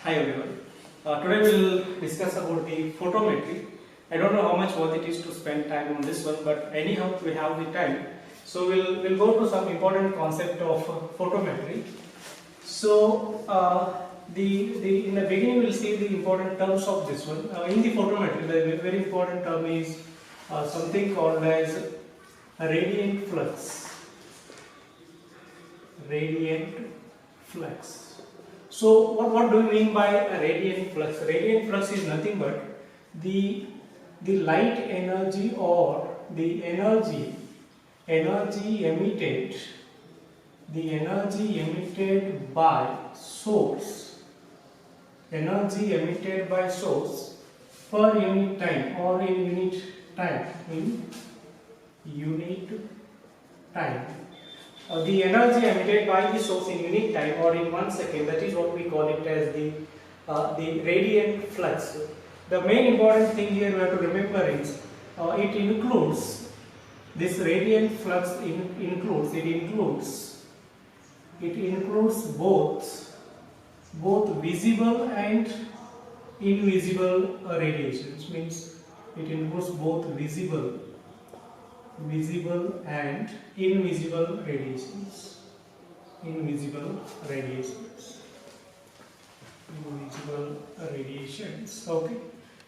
Hi everyone. Today we will discuss about the photometry. I don't know how much worth it is to spend time on this one, but anyhow we have the time. So we'll go to some important concept of photometry. So the in the beginning we'll see the important terms of this one. In the photometry, the very important term is something called as a radiant flux. Radiant flux. So what do you mean by a radiant flux? Radiant flux is nothing but the light energy or the energy emitted by source per unit time or in unit time. The energy emitted by the source in unit time or in 1 second, that is what we call it as the radiant flux. The main important thing here we have to remember is it includes this radiant flux includes both visible and invisible radiations. Means it includes both visible and invisible radiations. Okay.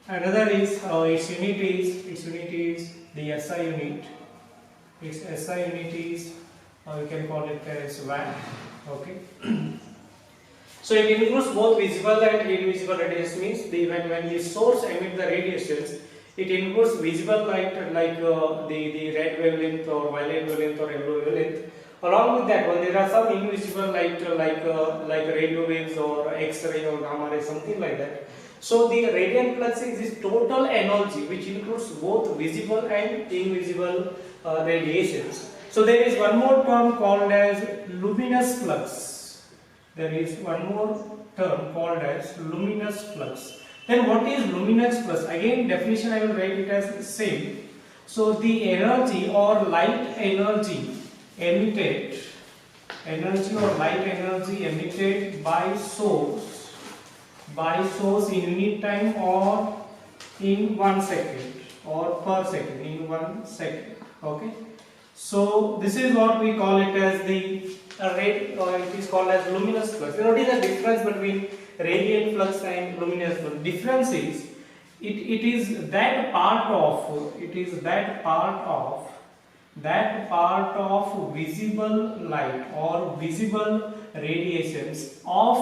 Another is its unit is the SI unit. Its SI unit is you can call it as watt. Okay. So it includes both visible and invisible radiations. Means when the source emits the radiations, it includes visible light like the red wavelength or violet wavelength or yellow wavelength. Along with that one, there are some invisible light like radio waves or X-ray or gamma ray, something like that. So the radiant flux is this total energy which includes both visible and invisible radiations. So there is one more term called as luminous flux. There is one more term called as luminous flux. Then what is luminous flux? Again, definition I will write it as same. So the energy or light energy emitted by source in unit time or in 1 second or per second in 1 second. Okay. So this is what we call it as the rate, or it is called as luminous flux. What is the difference between radiant flux and luminous flux? Difference is it is that part of visible light or visible radiations of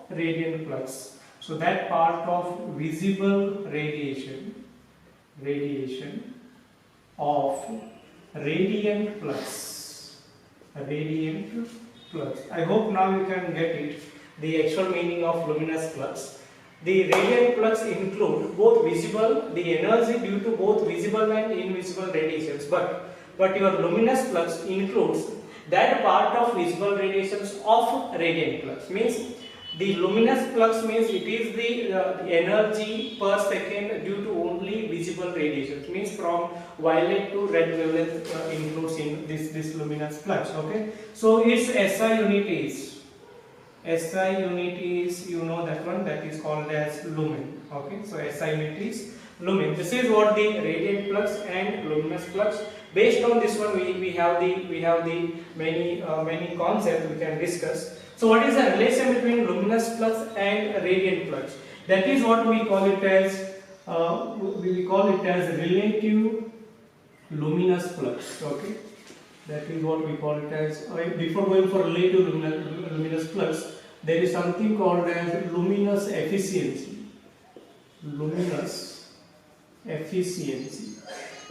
radiant flux. So that part of visible radiation of radiant flux. I hope now you can get it, the actual meaning of luminous flux. The radiant flux include both visible, the energy due to both visible and invisible radiations, but your luminous flux includes that part of visible radiations of radiant flux. Means the luminous flux means it is the energy per second due to only visible radiations. Means from violet to red wavelength includes in this luminous flux. Okay. So its SI unit is you know that one, that is called as lumen. Okay. So SI unit is lumen. This is what the radiant flux and luminous flux. Based on this one, we have the many concepts we can discuss. So what is the relation between luminous flux and radiant flux? That is what we call it as relative luminous flux. Okay, that is what we call it as. Before going for relative luminous flux, there is something called as luminous efficiency.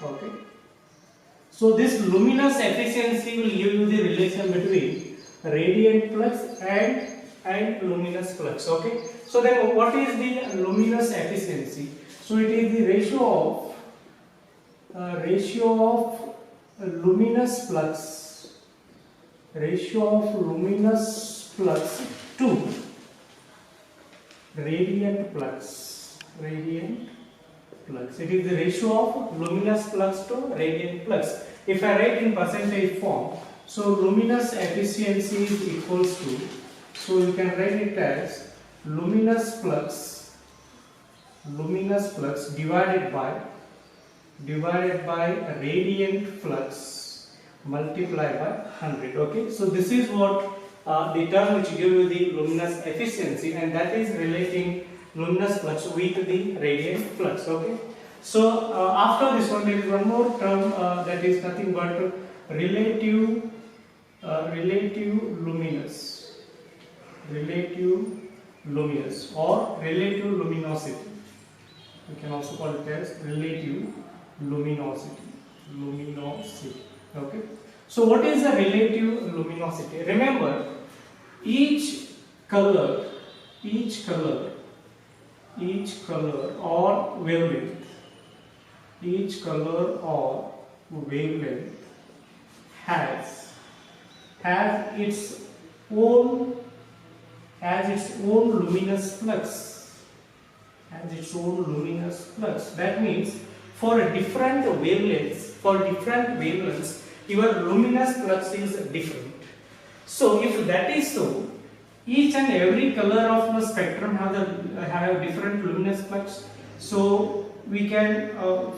Okay. So this luminous efficiency will give you the relation between radiant flux and luminous flux. Okay. So then what is the luminous efficiency? So it is the ratio of luminous flux to radiant flux. It is the ratio of luminous flux to radiant flux. If I write in percentage form, so luminous efficiency is equals to, so you can write it as luminous flux divided by radiant flux multiplied by 100. Okay, so this is what the term which give you the luminous efficiency, and that is relating luminous flux with the radiant flux. Okay, so after this one there is one more term that is nothing but relative luminous or relative luminosity. We can also call it as relative luminosity. Okay, so what is the relative luminosity? Remember, each color or wavelength has its own luminous flux. That means for different wavelengths, your luminous flux is different. So if that is so, each and every color of the spectrum have different luminous flux. So we can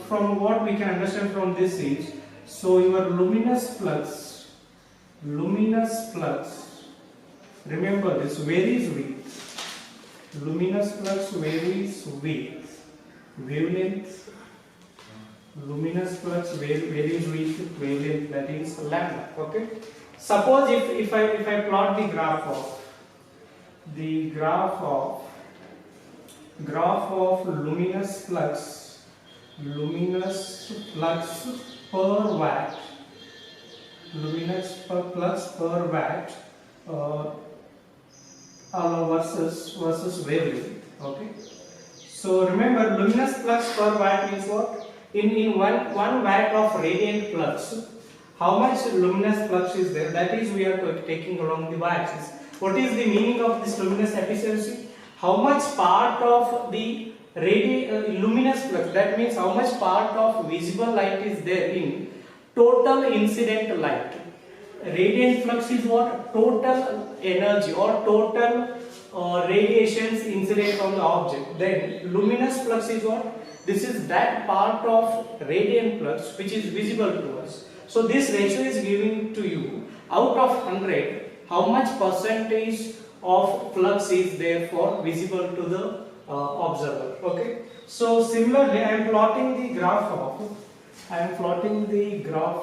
from what we can understand from this is, so your luminous flux, remember this, varies with luminous flux varies with wavelength. Luminous flux varies with wavelength, that is lambda. Okay, suppose if I plot the graph of luminous flux per watt, versus wavelength. Okay, so remember, luminous flux per watt means what? In one watt of radiant flux, how much luminous flux is there? That is, we are taking along the y-axis. What is the meaning of this luminous efficiency? How much part of the luminous flux, that means how much part of visible light is there in total incident light. Radiant flux is what? Total energy or total radiations incident on the object. Then luminous flux is what? This is that part of radiant flux which is visible to us. So this ratio is giving to you, out of 100, how much percentage of flux is therefore visible to the observer. Okay, so similarly I am plotting the graph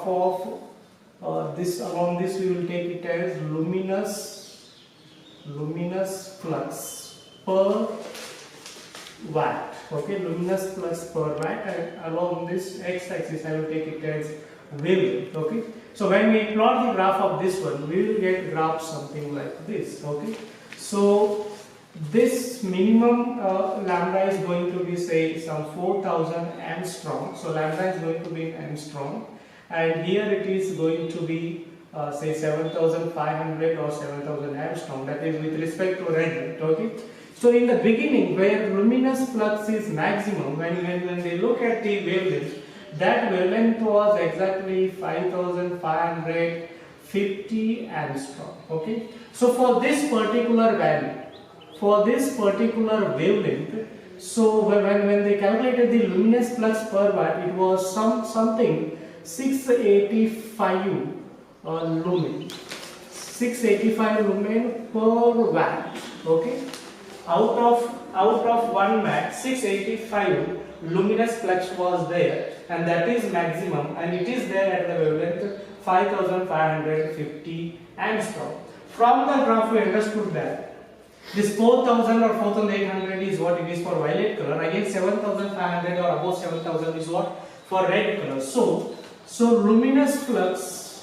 of this. Along this we will take it as luminous flux per watt. Okay, luminous flux per watt, and along this x-axis I will take it as wavelength. Okay, so when we plot the graph of this one, we will get graph something like this. Okay, so this minimum lambda is going to be, say, some 4000 angstrom. So lambda is going to be in angstrom, and here it is going to be say 7500 or 7000 angstrom, that is with respect to red light. Okay, so in the beginning, where luminous flux is maximum, when we look at the wavelength, that wavelength was exactly 5550 angstrom. Okay, so for this particular value, for this particular wavelength, so when they calculated the luminous flux per watt, it was something 685 lumen, 685 lumen per watt. Okay, out of 1 watt, 685 luminous flux was there, and that is maximum, and it is there at the wavelength 5550 angstrom. From the graph we understood that this 4000 or 4800 is what it is for violet color, again 7500 or above 7000 is what for red color. So luminous flux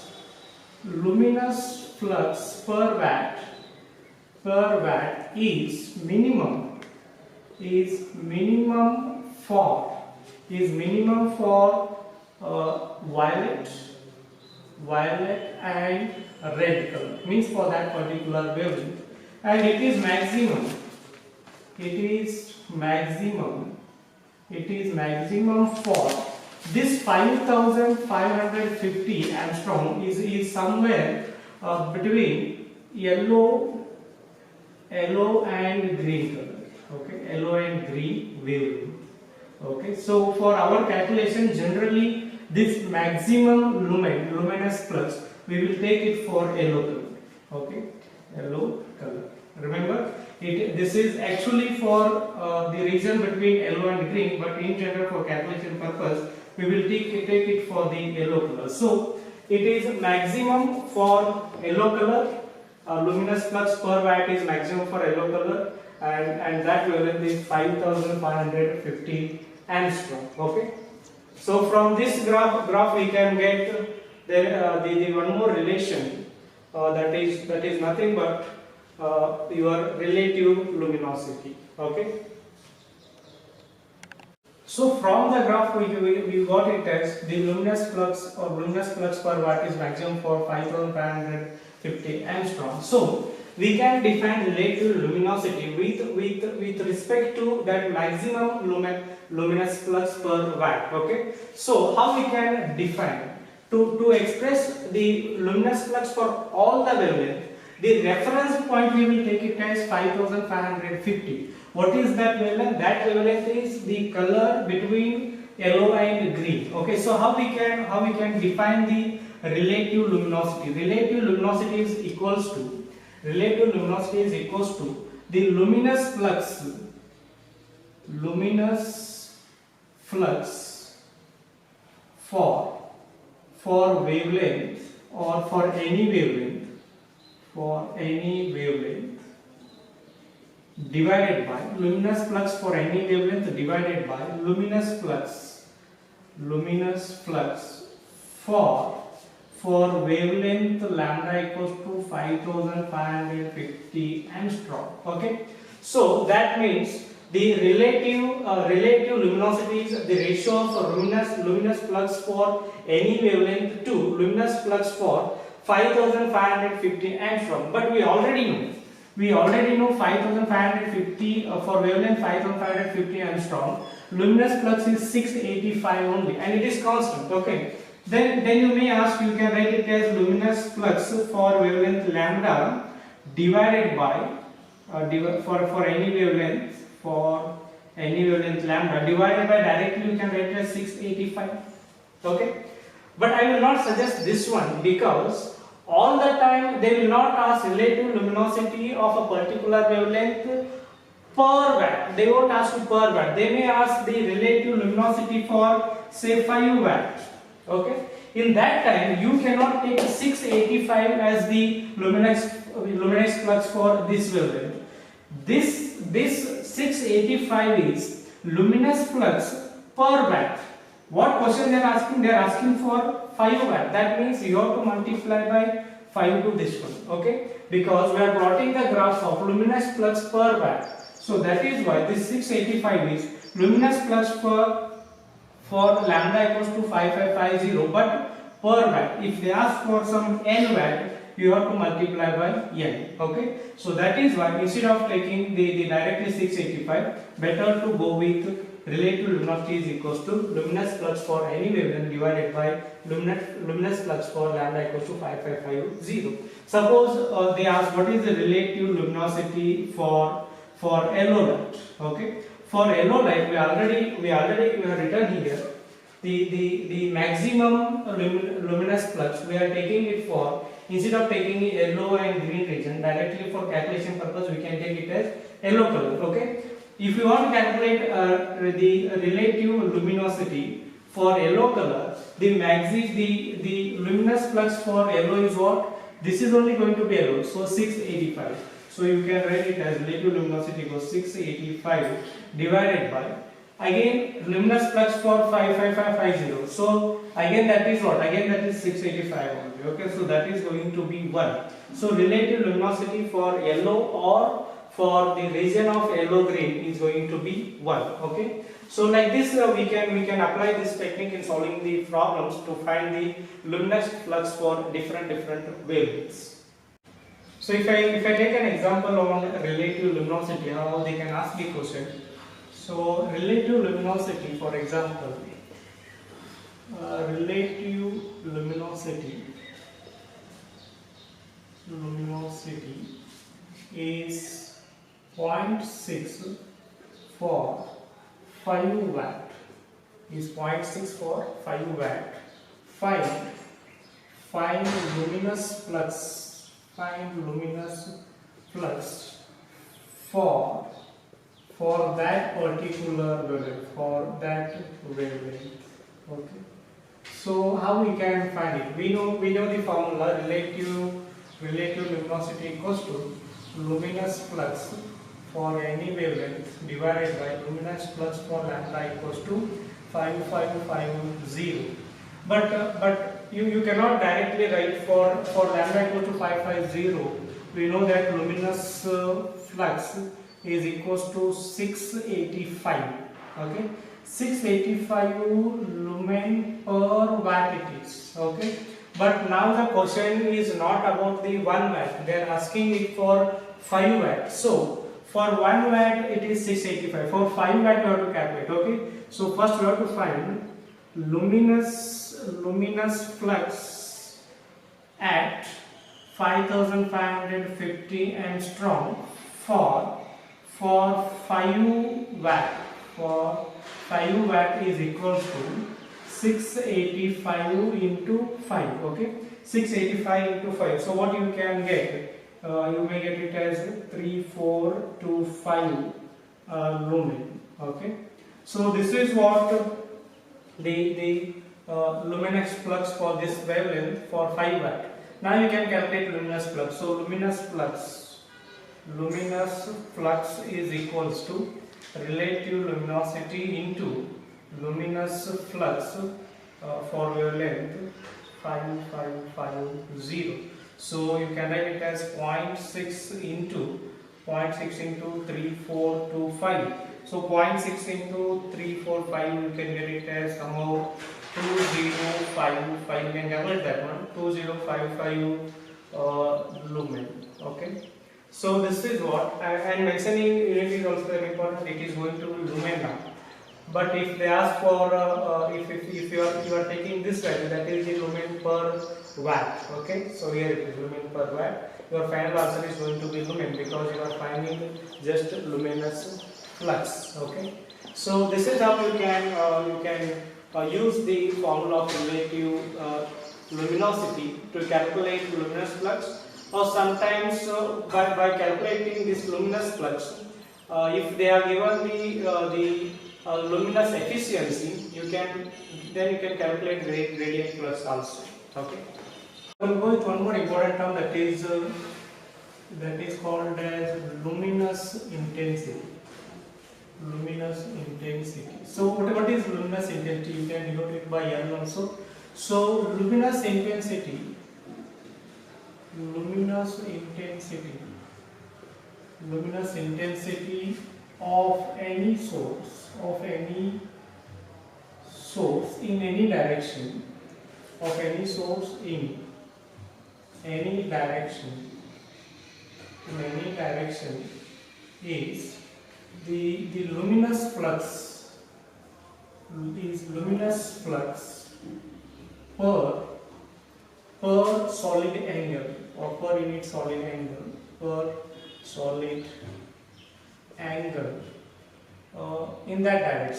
per watt is minimum for violet and red color, means for that particular wavelength, and it is maximum for this 5550 angstrom is somewhere between yellow yellow and green color. Okay, yellow and green wavelength. Okay, so for our calculation, generally this maximum luminous flux, we will take it for yellow color. Okay, yellow color. Remember, this is actually for the region between yellow and green, but in general for calculation purpose, we will take it for the yellow color. So it is maximum for yellow color. Luminous flux per watt is maximum for yellow color, and that wavelength is 5550 angstrom. Okay, so from this graph we can get the one more relation, that is nothing but your relative luminosity. Okay, so from the graph we got it as the luminous flux per watt is maximum for 5550 angstrom. So we can define relative luminosity with respect to that maximum luminous flux per watt. Okay, so how we can define to express the luminous flux for all the wavelength, the reference point we will take it as 5550. What is that wavelength? That wavelength is the color between yellow and green. Okay, so how we can define the relative luminosity? Relative luminosity is equals to the luminous flux for wavelength, or for any wavelength divided by luminous flux for any wavelength divided by luminous flux for wavelength lambda equals to 5550 angstrom. Okay, so that means the relative luminosity is the ratio of luminous flux for any wavelength to luminous flux for 5550 angstrom. But we already know 5550 for wavelength 5550 angstrom. Luminous flux is 685 only, and it is constant. Okay, then you may ask, you can write it as luminous flux for wavelength lambda divided by for any wavelength lambda divided by, directly you can write it as 685. Okay, but I will not suggest this one, because all the time they will not ask relative luminosity of a particular wavelength per watt. They won't ask you per watt. They may ask the relative luminosity for say 5 watt. Okay, in that time you cannot take 685 as the luminous flux for this wavelength. This 685 is luminous flux per watt. What question they are asking? They are asking for 5 watt. That means you have to multiply by 5 to this one. Okay, because we are plotting the graph of luminous flux per watt. So that is why this 685 is luminous flux for lambda equals to 5550, but per watt. If they ask for some n watt, you have to multiply by n. Okay, so that is why instead of taking the directly 685, better to go with relative luminosity is equals to luminous flux for any wavelength divided by luminous flux for lambda equals to 5550. Suppose they ask what is the relative luminosity for yellow light. Okay, for yellow light we have written here the maximum luminous flux. We are taking it for, instead of taking yellow and green region, directly for calculation purpose we can take it as yellow color. Okay, if you want to calculate the relative luminosity for yellow color, the luminous flux for yellow is what? This is only going to be yellow, so 685. So you can write it as relative luminosity equals 685 divided by, again luminous flux for 55550. So again that is what? Again that is 685 only. Okay, so that is going to be 1. So relative luminosity for yellow or for the region of yellow green is going to be 1. Okay, so like this we can apply this technique in solving the problems to find the luminous flux for different wavelengths. So if I take an example on relative luminosity, how they can ask the question. So relative luminosity, for example, relative luminosity is 0.6 for 5 watt is 0.6 for 5 watt. Find luminous flux. Find luminous flux for that particular wavelength. For that wavelength. Okay. So how we can find it? We know the formula. Relative luminosity equals to luminous flux for any wavelength divided by luminous flux for lambda equals to 5550. But you cannot directly write for lambda equal to 550. We know that luminous flux is equals to 685. Okay, 685 lumen per watt it is. Okay, but now the question is not about the 1 watt. They are asking it for 5 watt. So for 1 watt it is 685. For 5 watt you have to calculate. Okay, so first we have to find luminous flux at 5550 angstrom for 5 watt. For 5 watt is equals to 685 into 5. Okay, 685 into 5. So what you can get? You may get it as 3425 lumen. Okay, so this is what the luminous flux for this wavelength for 5 watt. Now you can calculate luminous flux. So luminous flux is equals to relative luminosity into luminous flux for wavelength 5550. So you can write it as 0.6 into 3425. So 0.6 into 345 you can get it as somehow 2055. You can calculate that one, 2055 lumen. Okay. So this is what, and mentioning unit is also very important. It is going to be lumen now. But if they ask for if you are taking this value, that is the lumen per watt. Okay, so here it is lumen per watt. Your final answer is going to be lumen because you are finding just luminous flux. Okay, so this is how you can use the formula of relative luminosity to calculate luminous flux, or sometimes by calculating this luminous flux, if they are given the luminous efficiency, you can calculate radiant flux also. Okay. We will go with one more important term, that is called as luminous intensity. Luminous intensity. So what is luminous intensity? You can denote it by L also. So luminous intensity of any source in any direction, is the luminous flux per solid angle, or per unit solid angle, in that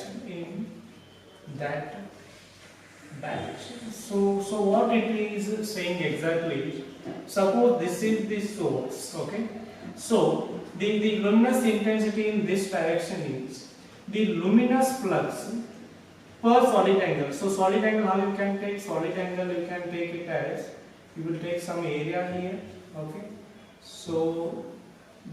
direction. So what it is saying exactly? Suppose this is the source. Okay. So the luminous intensity in this direction is the luminous flux per solid angle. So solid angle, how you can take solid angle? You can take it as, you will take some area here. Okay. So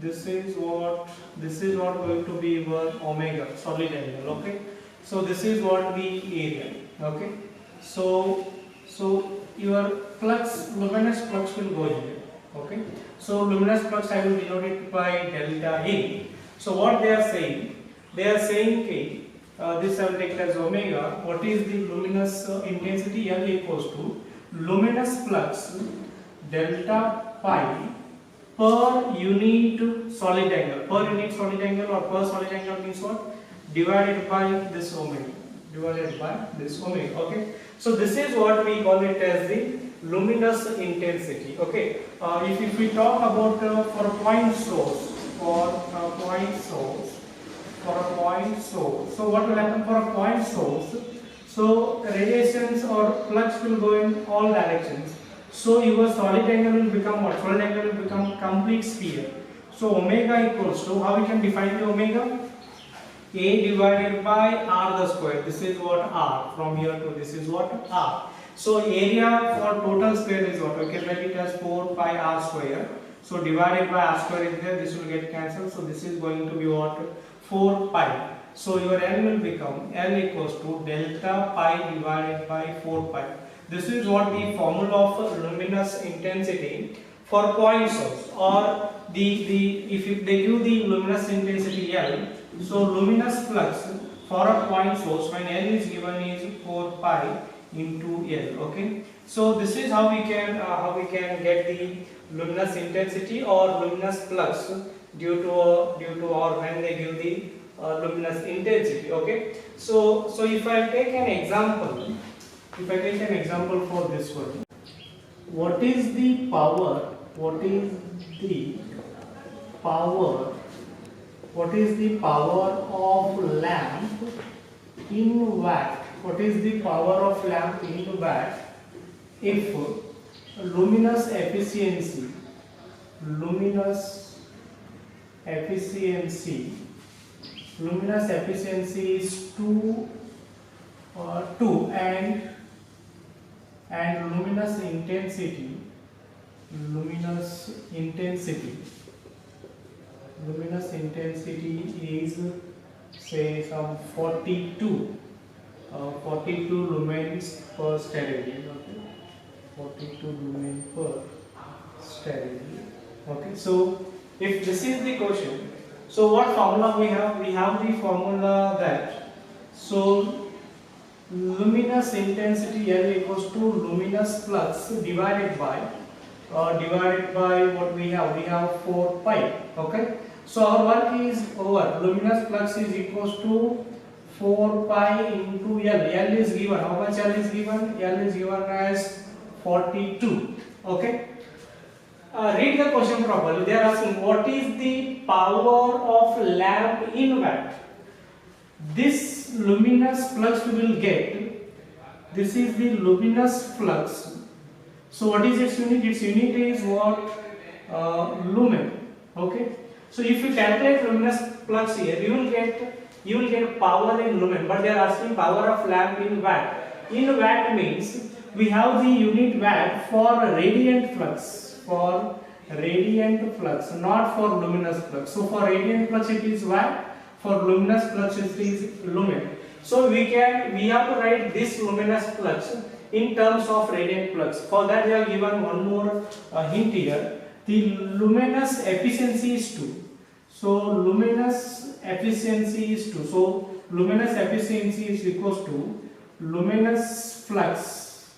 this is what going to be your omega, solid angle. Okay. So this is what the area. Okay. So your flux, luminous flux will go here. Okay. So luminous flux I will denote it by delta A. So what they are saying? They are saying okay, this I will take it as omega. What is the luminous intensity? L equals to luminous flux delta pi per unit solid angle. Per unit solid angle, or per solid angle means what? Divided by this omega. Okay. So this is what we call it as the luminous intensity. Okay. If we talk about for a point source, for a point source, so what will happen for a point source? So radiations or flux will go in all directions. So your solid angle will become what? Solid angle will become complete sphere. So omega equals to, how we can define the omega? A divided by r the square. This is what r. From here to this is what r. So area for total square is what? We can write it as 4 pi r square. So divided by r square is there. This will get cancelled. So this is going to be what? 4 pi. So your L will become L equals to delta pi divided by 4 pi. This is what the formula of luminous intensity for point source, or if they give the luminous intensity L, so luminous flux for a point source when L is given is 4 pi into L. Okay, so this is how we can get the luminous intensity or luminous flux due to or when they give the luminous intensity. Okay, so if I take an example, for this one, what is the power of lamp in watt? What is the power of lamp in watt if luminous efficiency is 2 and luminous intensity is say some 42 lumens per steradian. Okay, 42 lumen per steradian. Okay, so if this is the question, so what formula we have? We have the formula that, so luminous intensity L equals to luminous flux divided by what we have? We have 4 pi. Okay, so our work is over. Luminous flux is equals to 4 pi into L. L is given. How much L is given? L is given as 42. Okay. Read the question properly. They are asking what is the power of lamp in watt. This luminous flux we will get. This is the luminous flux. So what is its unit? Its unit is what? Lumen. Okay. So if you calculate luminous flux here, you will get power in lumen. But they are asking power of lamp in watt. In watt means we have the unit watt for radiant flux. For radiant flux, not for luminous flux. So for radiant flux it is watt, for luminous flux it is lumen. So we have to write this luminous flux in terms of radiant flux. For that we have given one more hint here. The luminous efficiency is 2. So luminous efficiency is 2. So luminous efficiency is equals to luminous flux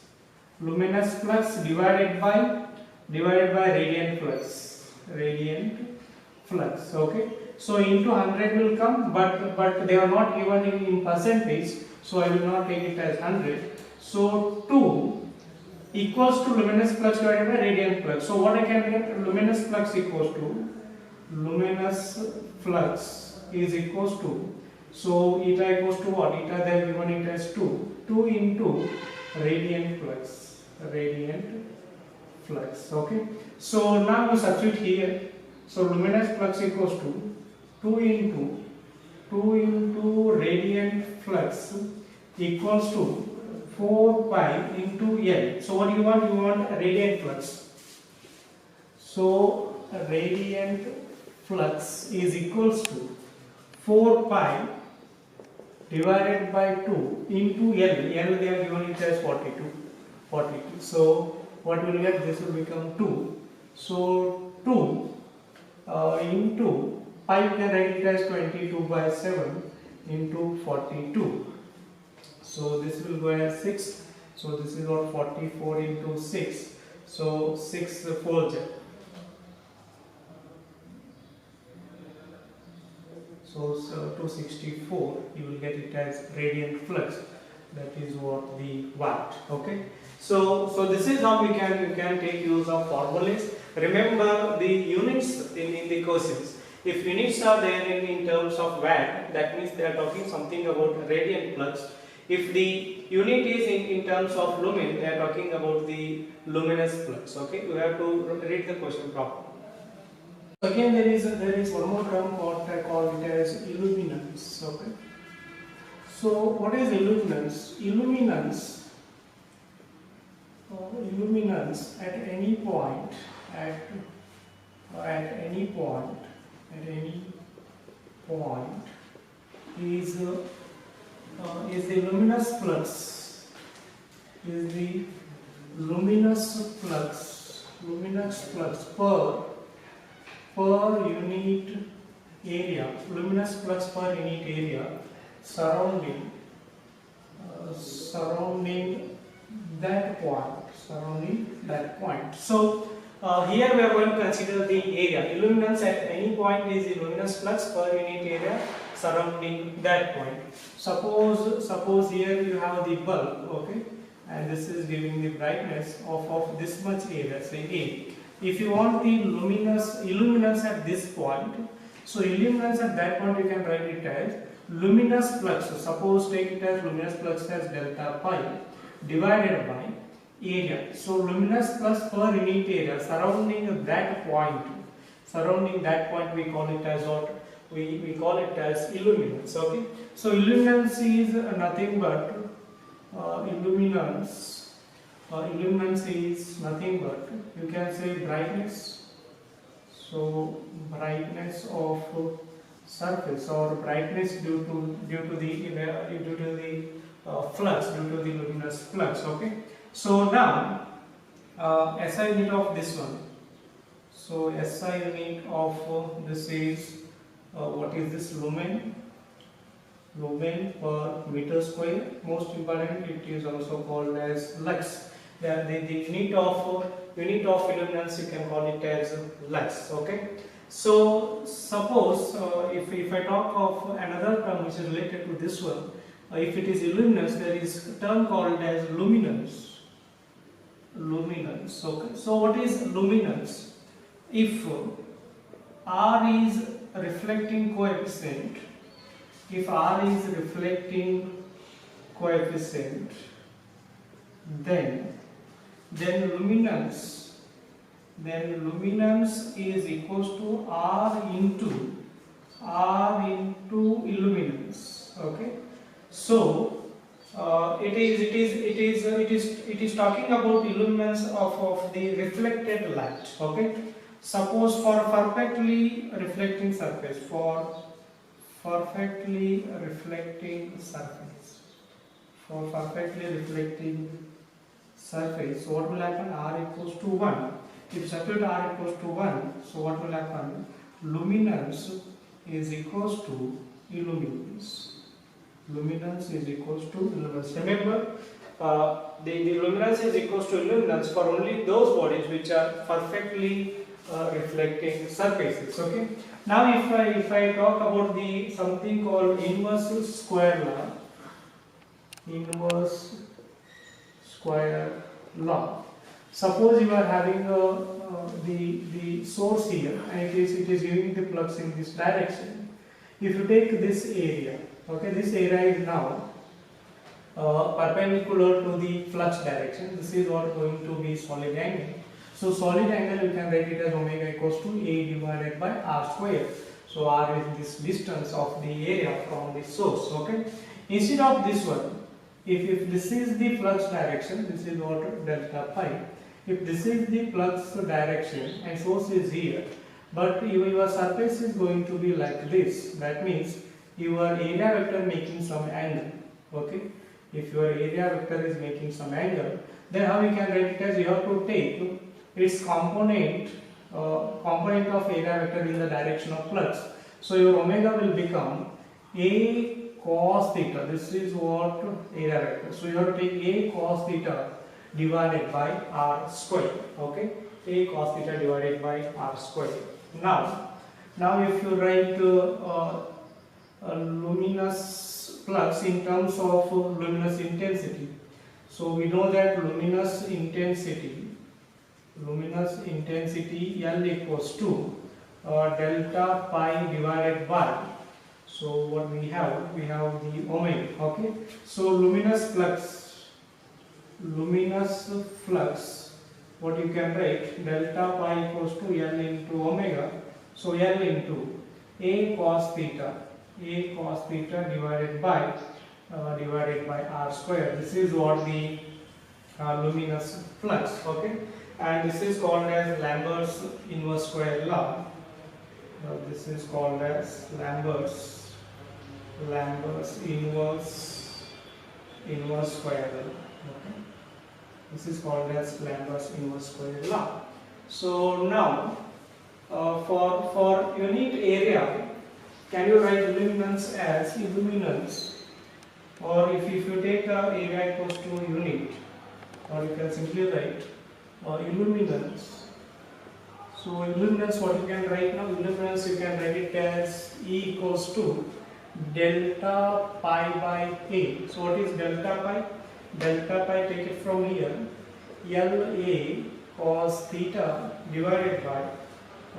divided by radiant flux. Okay, so into 100 will come, but they are not given in percentage, so I will not take it as 100. So 2 equals to luminous flux divided by radiant flux. So what I can get? Luminous flux equals to is equals to, so eta equals to what? Eta they have given it as 2 into radiant flux. Okay, so now we substitute here. So luminous flux equals to 2 into radiant flux equals to 4 pi into L. So what do you want? You want radiant flux. So radiant flux is equals to 4 pi divided by 2 into L. L they have given it as 42. So what will get? This will become 2. So 2 into pi, you can write it as 22 by 7 into 42. So this will go as 6. So this is what? 44 into 6. So 6 folds. So 264, you will get it as radiant flux. That is what the watt. Okay. So this is how we can take use of formulas. Remember the units in the questions. If units are there in terms of watt, that means they are talking something about radiant flux. If the unit is in terms of lumen, they are talking about the luminous flux. Okay, you have to read the question properly. Again, there is one more term called it as illuminance. Okay. So what is illuminance? Illuminance at any point at any point is the luminous flux, is the luminous flux per unit area, luminous flux per unit area surrounding that point. So here we are going to consider the area. Illuminance at any point is the luminous flux per unit area surrounding that point. Suppose here you have the bulb, okay, and this is giving the brightness of this much area, say A. If you want the illuminance at this point, so illuminance at that point you can write it as luminous flux. So suppose take it as luminous flux as delta pi divided by area. So luminous flux per unit area surrounding that point we call it as what? We call it as illuminance. Okay. So illuminance is nothing but illuminance is nothing but, you can say, brightness. So brightness of surface, or brightness due to the flux, due to the luminous flux. Okay. So now SI unit of this one. So SI unit of this is what is this? Lumen per meter square. Most important, it is also called as lux. The unit of illuminance, you can call it as lux. Okay. So suppose if I talk of another term which is related to this one, if it is illuminance, there is a term called as luminance. Okay. So what is luminance? If R is reflecting coefficient, then luminance is equals to R into illuminance. Okay. So it is talking about illuminance of the reflected light. Okay. Suppose for perfectly reflecting surface, what will happen? R equals to 1. If substitute R equals to 1, so what will happen? Luminance is equals to illuminance. Remember, the luminance is equals to illuminance for only those bodies which are perfectly reflecting surfaces. Okay. Now if I talk about the something called inverse square law. Suppose you are having the source here, and it is giving the flux in this direction. If you take this area, okay, this area is now perpendicular to the flux direction. This is what going to be solid angle. So solid angle, you can write it as omega equals to A divided by R square. So R is this distance of the area from the source. Okay. Instead of this one, if this is the flux direction, this is what delta pi. If this is the flux direction and source is here, but your surface is going to be like this, that means your area vector making some angle. Okay. If your area vector is making some angle, then how you can write it as, you have to take its component of area vector in the direction of flux. So your omega will become A cos theta. This is what area vector. So you have to take A cos theta divided by R square. Okay, A cos theta divided by R square. Now if you write luminous flux in terms of luminous intensity, so we know that luminous intensity L equals to delta pi divided by, so what we have the omega. Okay, so luminous flux, what you can write, delta pi equals to L into omega, so L into a cos theta divided by r square. This is what the luminous flux. Okay, and this is called as Lambert's inverse square law. This is called as Lambert's inverse square law. Okay, this is called as Lambert's inverse square law. So now, for unit area, can you write luminance as illuminance, or if you take area equals to unit, or you can simply write illuminance. So illuminance, what you can write now? Illuminance, you can write it as E equals to delta pi by A. So what is delta pi? Delta pi, take it from here, LA cos theta divided by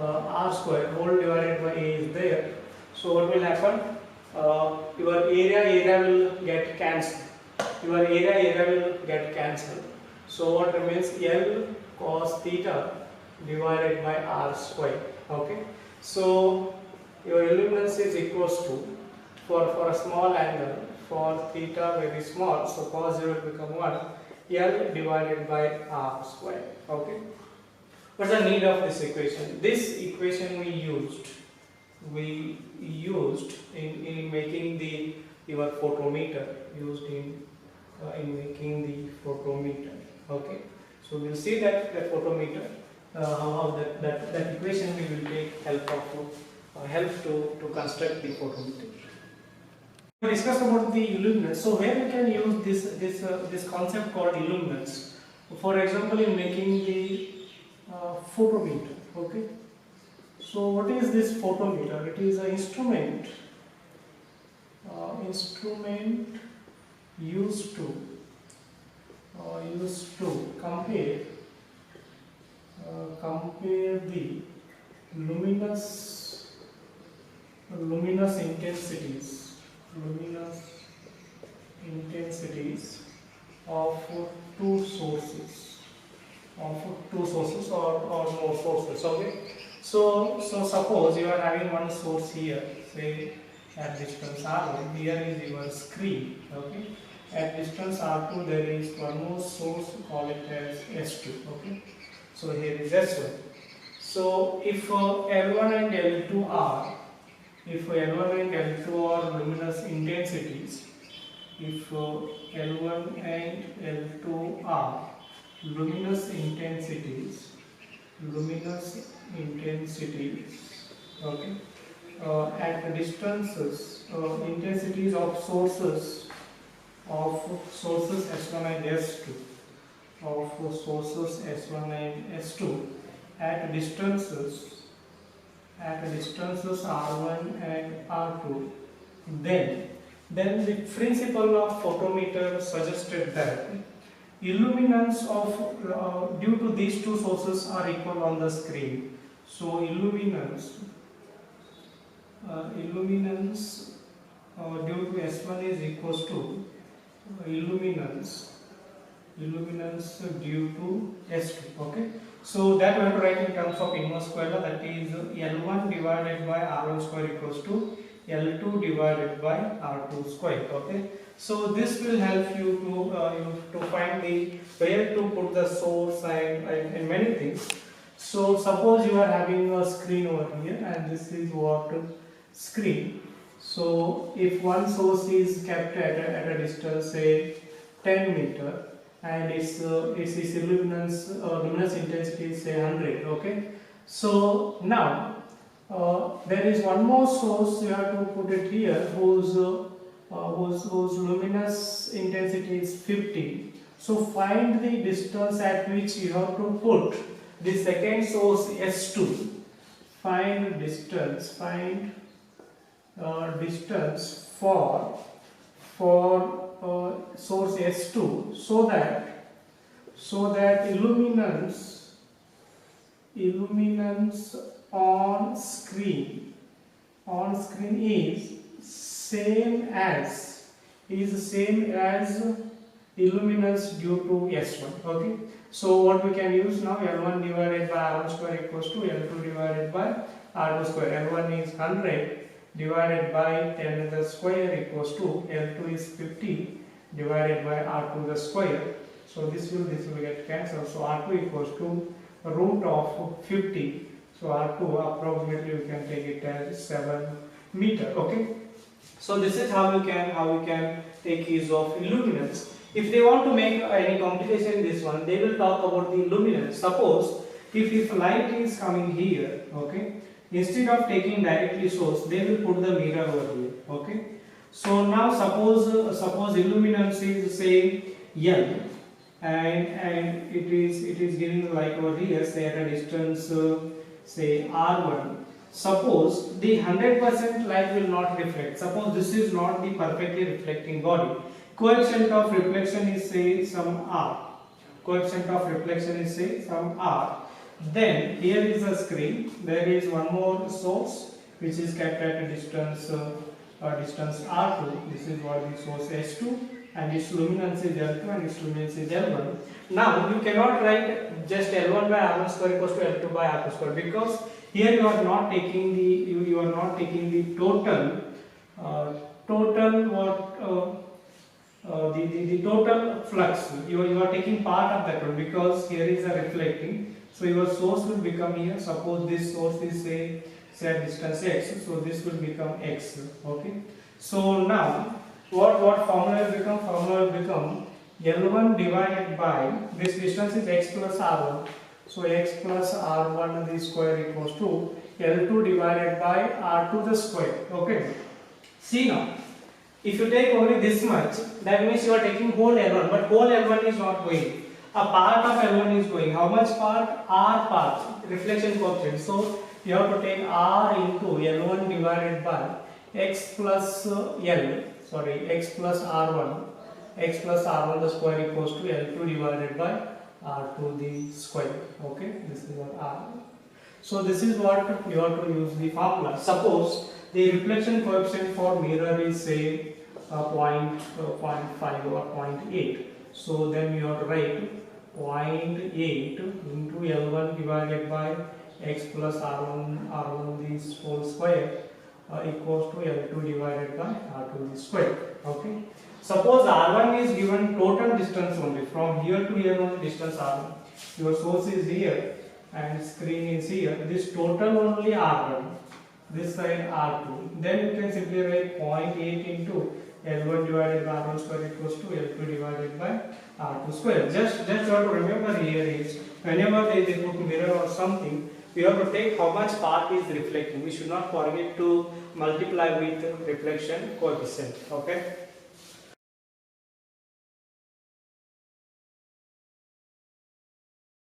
r square, whole divided by A is there. So what will happen? Your area will get cancelled. So what remains? L cos theta divided by r square. Okay, so your illuminance is equals to, for a small angle, for theta very small, so cos 0 will become 1, L divided by r square. Okay, what's the need of this equation? This equation we used in making your photometer, in making the photometer. Okay, so we'll see that photometer, how that equation we will take help to construct the photometer. We discussed about the illuminance. So where we can use this concept called illuminance? For example, in making the photometer. Okay, so what is this photometer? It is an instrument used to compare the luminous intensities of two sources or more sources. Okay, so suppose you are having one source here, say at distance r1, here is your screen. Okay, at distance r2 there is one more source, call it as s2. Okay, so here is s1. So if L1 and L2 are luminous intensities, if L1 and L2 are luminous intensities, okay, at distances, intensities of sources S1 and S2, at distances R1 and R2, then the principle of photometer suggested that illuminance of due to these two sources are equal on the screen. So illuminance due to S1 is equals to illuminance due to S2. Okay, so that we have to write in terms of inverse square law, that is L1 divided by R1 square equals to L2 divided by R2 square. Okay, so this will help you to find where to put the source and many things. So suppose you are having a screen over here, and this is what screen. So if one source is kept at a distance, say 10 meter, and its luminous intensity is say 100. Okay, so now there is one more source you have to put it here, whose luminous intensity is 50. So find the distance at which you have to put the second source S2. Find distance for source S2, so that illuminance on screen is same as illuminance due to S1. Okay, so what we can use now, L1 divided by R1 square equals to L2 divided by R2 square. L1 is 100 divided by 10 to the square equals to L2 is 50 divided by R2 the square. So this will get cancelled. So R2 equals to root of 50. So R2 approximately we can take it as 7 meter. Okay. So this is how we can take use of luminance. If they want to make any complication in this one, they will talk about the luminance. Suppose if light is coming here, okay, instead of taking directly source, they will put the mirror over here. Okay. So now suppose illuminance is say L, and it is giving the light over here, say at a distance say R1. Suppose the 100% light will not reflect. Suppose this is not the perfectly reflecting body. Coefficient of reflection is say some R. Coefficient of reflection is say some R. Then here is a screen. There is one more source which is kept at a distance R2. This is what the source S2, and its luminance is L2 and its luminance is L1. Now you cannot write just L1 by R1 square equals to L2 by R2 square, because here you are not taking the total the total flux. You are taking part of that one, because here is a reflecting. So your source will become here. Suppose this source is say at distance x, so this will become x. Okay. So now what formula will become? Formula will become L1 divided by this distance is x plus R1. So x plus R1 the square equals to L2 divided by R2 the square. Okay. See now, if you take only this much, that means you are taking whole L1, but whole L1 is not going. A part of L1 is going. How much part? R part, reflection coefficient. So you have to take R into L1 divided by x plus x plus R1. X plus R1 the square equals to L2 divided by R2 the square. Okay, this is what R. So this is what you have to use the formula. Suppose the reflection coefficient for mirror is say 0.5 or 0.8. So then you have to write 0.8 into L1 divided by x plus R1 the whole square equals to L2 divided by R2 the square. Okay. Suppose R1 is given total distance only, from here to here only distance R1. Your source is here and screen is here. This total only R1. This side R2. Then you can simply write 0.8 into L1 divided by R1 square equals to L2 divided by R2 square. Just you have to remember here is, whenever they put mirror or something, we have to take how much part is reflecting. We should not forget to multiply with reflection coefficient. Okay.